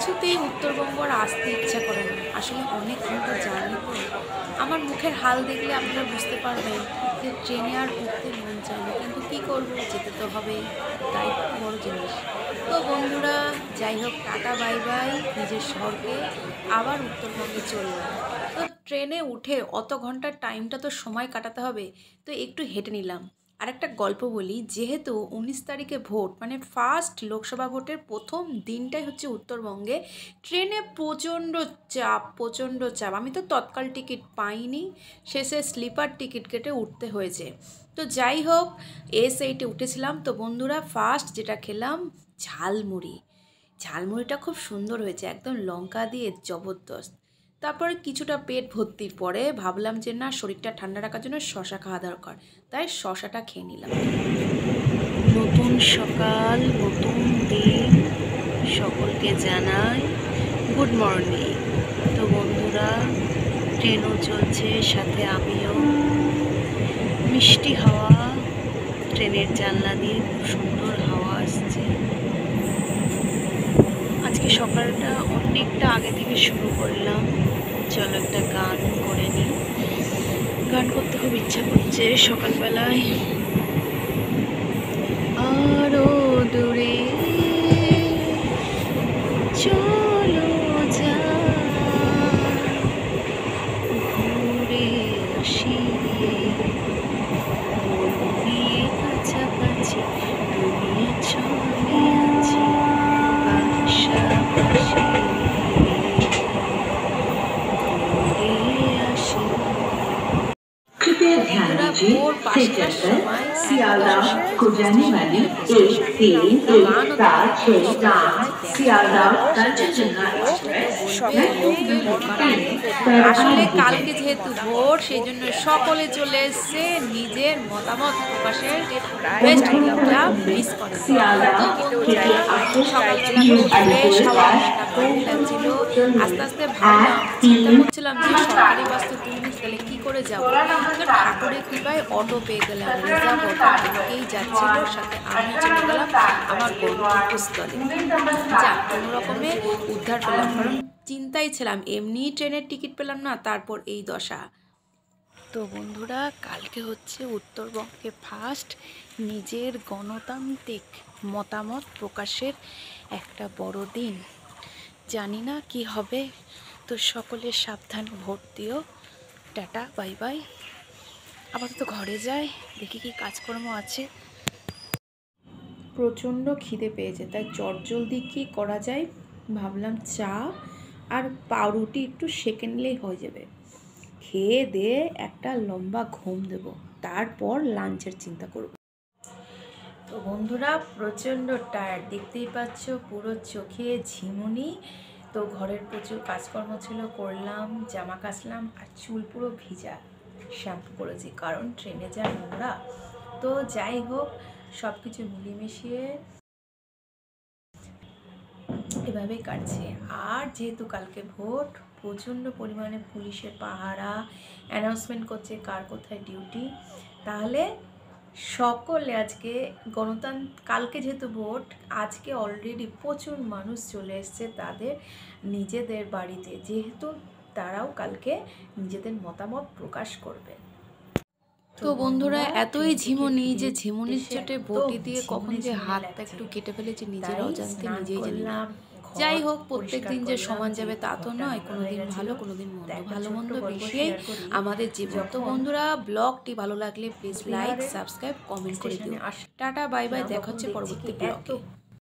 কিছুতেই উত্তরবঙ্গ আর আসতে ইচ্ছা করে না। আসলে অনেক ঘন্টা জার্নি তো। আমার মুখের হাল দেখলে আপনারা বুঝতে পারবেন যে ট্রেনে আর উঠতে মন চায় না, কিন্তু কী করবো, যেতে তো হবেই। তাই তো বড় জিনিস। তো বন্ধুরা, যাই হোক, টাটা বাই বাই নিজের শহরকে। আবার উত্তরবঙ্গে চললাম। তো ট্রেনে উঠে অত ঘন্টার টাইমটা তো সময় কাটাতে হবে, তো একটু হেঁটে নিলাম। আর একটা গল্প বলি, যেহেতু 19 তারিখে ভোট, মানে ফার্স্ট লোকসভা ভোটের প্রথম দিনটাই হচ্ছে উত্তরবঙ্গে, ট্রেনে প্রচণ্ড চাপ, প্রচণ্ড চাপ। আমি তো তৎকাল টিকিট পাইনি, শেষে স্লিপার টিকিট কেটে উঠতে হয়েছে। তো যাই হোক, A8-এ উঠেছিলাম। তো বন্ধুরা, ফার্স্ট যেটা খেলাম ঝালমুড়ি। ঝালমুড়িটা খুব সুন্দর হয়েছে, একদম লঙ্কা দিয়ে জবরদস্ত। তারপরে কিছুটা পেট ভর্তির পরে ভাবলাম যে না, শরীরটা ঠান্ডা রাখার জন্য শশা খাওয়া দরকার, তাই শশাটা খেয়ে নিলাম। নতুন সকাল, নতুন দিন, সকলকে জানাই গুড মর্নিং। তো বন্ধুরা, ট্রেনও চলছে, সাথে আমিও। মিষ্টি হাওয়া, ট্রেনের জানলা দিয়ে খুব সুন্দর হাওয়া আসছে। আজকে সকালটা অনেকটা আগে থেকে শুরু করলাম। চলো একটা গান করে নিই। গান করতে খুব ইচ্ছা করছে সকালবেলায়। আরো দূরে চলো যাই, ঘুরে আসি, নিয়ে কাছাকাছি, তুমি আছো আমি আছি পাশাপাশি, ঘুরে আসি। बंधुरा भोर 5টার সময় सियालदह को जाने वाली 1-3-1-7-6 सियालदह कंचनजंगा एक्सप्रेस আসলে কালকে যেহেতু ভোট, সেই জন্য সকলে চলে এসছে নিজের মতামত প্রকাশের বেস্ট দিনটা মিস করে। তো সকালবেলা খুব ফ্রেশ হাওয়া, ভালো লাগছিল। আস্তে আস্তে ভাবলাম, চিন্তা করছিলাম যে সরকারি বাস তো 2 মিনিট, তাহলে কী করে যাবো। তো ঠাকুরের কৃপায় অটো পেয়ে গেলাম, রিজার্ভ অটো। অনেকেই যাচ্ছিল, সাথে আমি চলে গেলাম আমার গন্তব্যস্থলে। যা কোনো রকমে উদ্ধার পেলাম, কারণ চিন্তাই ছিলাম, এমনি ট্রেনের টিকিট পেলাম না, তারপর এই দশা। তো বন্ধুরা, কালকে হচ্ছে উত্তরবঙ্গে ফার্স্ট নিজের গণতান্ত্রিক মতামত প্রকাশের একটা বড় দিন। জানি না কি হবে, তো সকলে সাবধানে ভোট দিও। Tata bye bye. আপাতত ঘরে যাই, দেখি কি কাজকর্ম আছে। প্রচণ্ড খিদে পেয়েছে, তাই চটজলদি কী করা যায় ভাবলাম, চা আর পাউরুটি একটু সেঁকে নিলেই হয়ে যাবে। খেয়ে দিয়ে একটা লম্বা ঘুম দেব, তারপর লাঞ্চের চিন্তা করব। তো বন্ধুরা, প্রচণ্ড টায়ার্ড, দেখতেই পাচ্ছ, পুরো চোখে ঝিমুনি। তো ঘরের প্রচুর কাজকর্ম ছিল, করলাম, জামা কাচলাম, আর চুল পুরো ভিজা, শ্যাম্পু করেছি, কারণ ট্রেনে যা নোংরা। তো যাই হোক, সব কিছু মিলিয়ে এভাবেই কাটছে। আর যেহেতু কালকে ভোট, প্রচণ্ড পরিমাণে পুলিশের পাহারা, অ্যানাউন্সমেন্ট করছে কার কোথায় ডিউটি। তাহলে সকলে আজকে কালকে যেহেতু ভোট, আজকে অলরেডি প্রচুর মানুষ চলে এসছে তাদের নিজেদের বাড়িতে, যেহেতু তারাও কালকে নিজেদের মতামত প্রকাশ করবে। তো বন্ধুরা, এতই ঝিমুনি যে ঝিমুনির চোটে বটি দিয়ে কখন যে হাতটা একটু কেটে ফেলেছে নিজের অজান্তে, নিজেই জানি না। যাই হোক, প্রত্যেক দিন যে সমান যাবে তা তো নয়, কোনোদিন ভালো কোনোদিন মন্দ, ভালো মন্দ মিশিয়েই আমাদের জীবন। তো বন্ধুরা, ব্লগটি ভালো লাগলে প্লিজ লাইক, সাবস্ক্রাইব, কমেন্ট করে দিও। টাটা বাই বাই, দেখা হচ্ছে পরবর্তী ব্লগে।